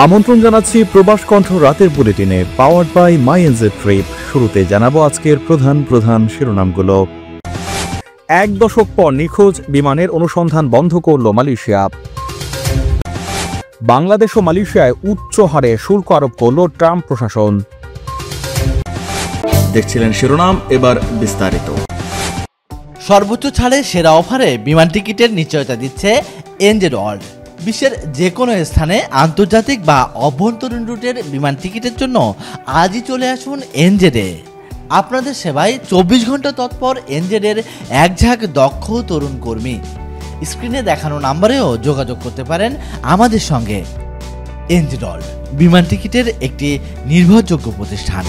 আমন্ত্রণ জানাচ্ছি প্রবাস কণ্ঠ রাতের বুলেটিনে powered by my NJ trip. শুরুতে জানাবো আজকের প্রধান শিরোনামগুলো। 1 দশক পর নিখোঁজ বিমানের অনুসন্ধান বন্ধ করল মালয়েশিয়া। বাংলাদেশ ও মালয়েশিয়ায় উচ্চ হারে শুল্ক আরোপ করল ট্রাম্প প্রশাসন। দেখছিলেন শিরোনাম, এবার বিস্তারিত। সর্বোচ্চ ছাড়ে সেরা অফারে বিমান টিকিটের নিশ্চয়তা দিচ্ছে এনজে ওয়ার্ল্ড। বিশ্বের যে কোনো স্থানে আন্তর্জাতিক বা অভ্যন্তরীণ রুটের বিমান টিকিটের জন্য আজই চলে আসুন এনজেডে। আপনাদের সেবায় 24 ঘন্টা তৎপর এনজেডের এক ঝাঁক দক্ষ তরুণ কর্মী। স্ক্রিনে দেখানো নাম্বারেও যোগাযোগ করতে পারেন আমাদের সঙ্গে। এনজে ওয়ার্ল্ড, বিমান টিকিটের একটি নির্ভরযোগ্য প্রতিষ্ঠান।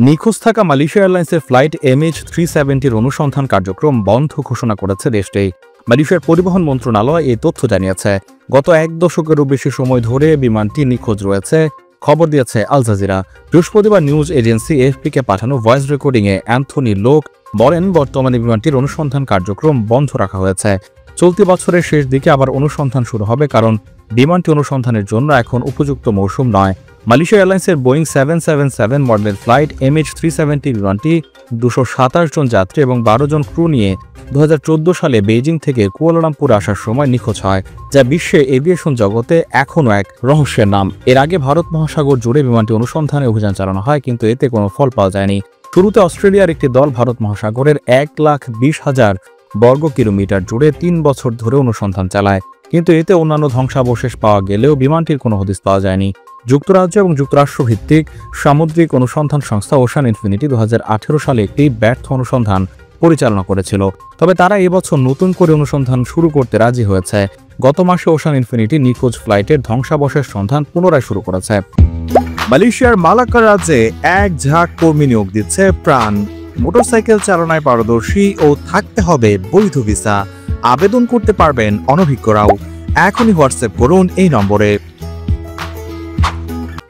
নিখোঁজ থাকা মালয়েশিয়া এয়ারলাইন্সের ফ্লাইট MH370-র অনুসন্ধান কার্যক্রম বন্ধ ঘোষণা করেছে দেশটি। মালয়েশিয়ার পরিবহন মন্ত্রণালয় এই তথ্য জানিয়েছে। গত 1 দশকেরও বেশি সময় ধরে বিমানটি নিখোঁজ রয়েছে, খবর দিয়েছে আল জাজিরা। বৃহস্পতিবার নিউজ এজেন্সি AFP-কে পাঠানো ভয়েস রেকর্ডিংয়ে অ্যান্থনি লোক বলেন, বর্তমানে বিমানটির অনুসন্ধান কার্যক্রম বন্ধ রাখা হয়েছে। চলতি বছরের শেষ দিকে আবার অনুসন্ধান শুরু হবে, কারণ বিমানটি অনুসন্ধানের জন্য এখন উপযুক্ত মৌসুম নয়। মালয়েশিয়া এয়ারলাইন্সের বোয়িং 777 মডেলের ফ্লাইট MH370 বিমানটি 227 জন যাত্রী এবং 12 জন ক্রু নিয়ে 2014 সালে বেইজিং থেকে কুয়ালালামপুর আসার সময় নিখোঁজ হয়, যা বিশ্বে এভিয়েশন জগতে এখনও এক রহস্যের নাম। এর আগে ভারত মহাসাগর জুড়ে বিমানটি অনুসন্ধানে অভিযান চালানো হয়, কিন্তু এতে কোনো ফল পাওয়া যায়নি। শুরুতে অস্ট্রেলিয়ার একটি দল ভারত মহাসাগরের 1,20,000 বর্গ কিলোমিটার জুড়ে 3 বছর ধরে অনুসন্ধান চালায়, কিন্তু এতে অন্যান্য ধ্বংসাবশেষ পাওয়া গেলেও বিমানটির কোনো হদিস পাওয়া যায়নি। যুক্তরাজ্য এবং যুক্তরাষ্ট্র ভিত্তিক সামুদ্রিক অনুসন্ধান সংস্থা ওশান ইনফিনিটি 2018 সালে একটি ব্যর্থ অনুসন্ধান পরিচালনা করেছিল, তবে তারা এবছর নতুন করে অনুসন্ধান শুরু করতে রাজি হয়েছে। গত মাসে ওশান ইনফিনিটি নিখোঁজ ফ্লাইটের ধ্বংসাবশেষ সন্ধান পুনরায় শুরু করেছে। মালয়েশিয়ার মালাক্কা রাজ্যে এক ঝাঁক কর্মী নিয়োগ দিচ্ছে প্রাণ। মোটরসাইকেল চালনায় পারদর্শী ও থাকতে হবে বৈধ ভিসা। আবেদন করতে পারবেন অনভিজ্ঞরাও। এখনই হোয়াটসঅ্যাপ করুন এই নম্বরে।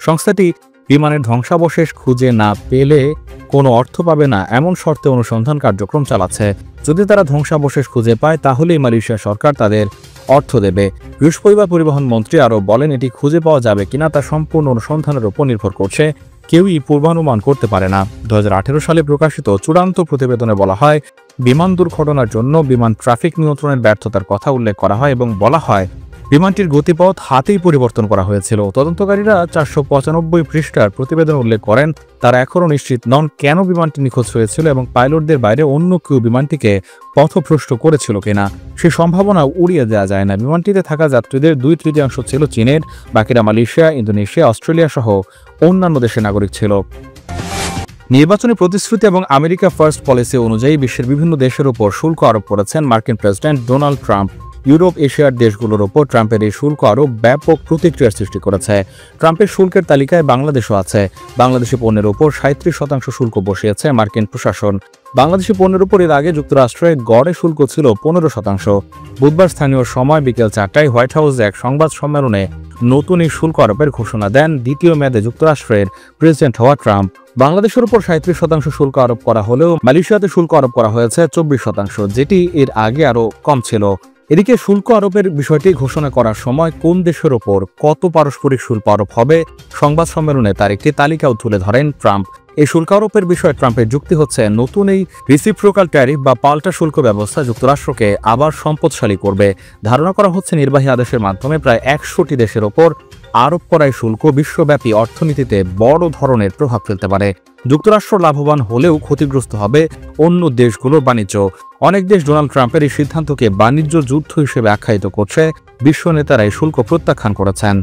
সংস্থাটি বিমানের ধ্বংসাবশেষ খুঁজে না পেলে কোনো অর্থ পাবে না এমন শর্তে অনুসন্ধান কার্যক্রম চালাচ্ছে। যদি তারা ধ্বংসাবশেষ খুঁজে পায় তাহলেই মালয়েশিয়া সরকার তাদের অর্থ দেবে। বৃহস্পতিবার পরিবহন মন্ত্রী আরও বলেন, এটি খুঁজে পাওয়া যাবে কিনা তা সম্পূর্ণ অনুসন্ধানের উপর নির্ভর করছে। কেউই পূর্বানুমান করতে পারে না। 2018 সালে প্রকাশিত চূড়ান্ত প্রতিবেদনে বলা হয়, বিমান দুর্ঘটনার জন্য বিমান ট্রাফিক নিয়ন্ত্রণের ব্যর্থতার কথা উল্লেখ করা হয় এবং বলা হয় বিমানটির গতিপথ হাতেই পরিবর্তন করা হয়েছিল। তদন্তকারীরা 495 পৃষ্ঠার প্রতিবেদন উল্লেখ করেন, তারা এখনও নিশ্চিত নন কেন বিমানটি নিখোঁজ হয়েছিল এবং পাইলটদের বাইরে অন্য কেউ বিমানটিকে পথভ্রষ্ট করেছিল কিনা সে সম্ভাবনা উড়িয়ে দেওয়া যায় না। বিমানটিতে থাকা যাত্রীদের 2/3 ছিল চীনের, বাকিরা মালয়েশিয়া, ইন্দোনেশিয়া, অস্ট্রেলিয়া সহ অন্যান্য দেশের নাগরিক ছিল। নির্বাচনী প্রতিশ্রুতি এবং আমেরিকা ফার্স্ট পলিসি অনুযায়ী বিশ্বের বিভিন্ন দেশের উপর শুল্ক আরোপ করেছেন মার্কিন প্রেসিডেন্ট ডোনাল্ড ট্রাম্প। ইউরোপ, এশিয়ার দেশগুলোর ওপর ট্রাম্পের এই শুল্ক আরোপ ব্যাপক প্রতিক্রিয়ার সৃষ্টি করেছে। ট্রাম্পের শুল্কের তালিকায় বাংলাদেশও আছে। বাংলাদেশি পণ্যের ওপর 37% শুল্ক বসিয়েছে মার্কিন প্রশাসন। বাংলাদেশি পণ্যের উপর এর আগে যুক্তরাষ্ট্রে গড়ে শুল্ক ছিল 15%। বুধবার স্থানীয় সময় বিকেল 4টায় হোয়াইট হাউসে এক সংবাদ সম্মেলনে নতুন এই শুল্ক আরোপের ঘোষণা দেন দ্বিতীয় মেয়াদে যুক্তরাষ্ট্রের প্রেসিডেন্ট হওয়া ট্রাম্প। বাংলাদেশের উপর 37% শুল্ক আরোপ করা হলেও মালয়েশিয়াতে শুল্ক আরোপ করা হয়েছে 24%, যেটি এর আগে আরও কম ছিল। এদিকে শুল্ক আরোপের বিষয়টি ঘোষণা করার সময় কোন দেশের ওপর কত পারস্পরিক শুল্ক আরোপ হবে সংবাদ সম্মেলনে তার একটি তালিকাও তুলে ধরেন ট্রাম্প। এই শুল্ক আরোপের বিষয়ে ট্রাম্পের যুক্তি হচ্ছে, নতুন এই রিসিপ্রোকাল ট্যারিফ বা পাল্টা শুল্ক ব্যবস্থা যুক্তরাষ্ট্রকে আবার সম্পদশালী করবে। ধারণা করা হচ্ছে নির্বাহী আদেশের মাধ্যমে প্রায় 100টি দেশের ওপর আরোপ করা শুল্ক বিশ্বব্যাপী অর্থনীতিতে বড় ধরনের প্রভাব ফেলতে পারে। যুক্তরাষ্ট্র লাভবান হলেও ক্ষতিগ্রস্ত হবে অন্য দেশগুলোর বাণিজ্য। অনেক দেশ ডোনাল্ড ট্রাম্পের এই সিদ্ধান্তকে বাণিজ্য যুদ্ধ হিসেবে আখ্যায়িত করছে। বিশ্ব নেতারা এই শুল্ক প্রত্যাখ্যান করেছেন।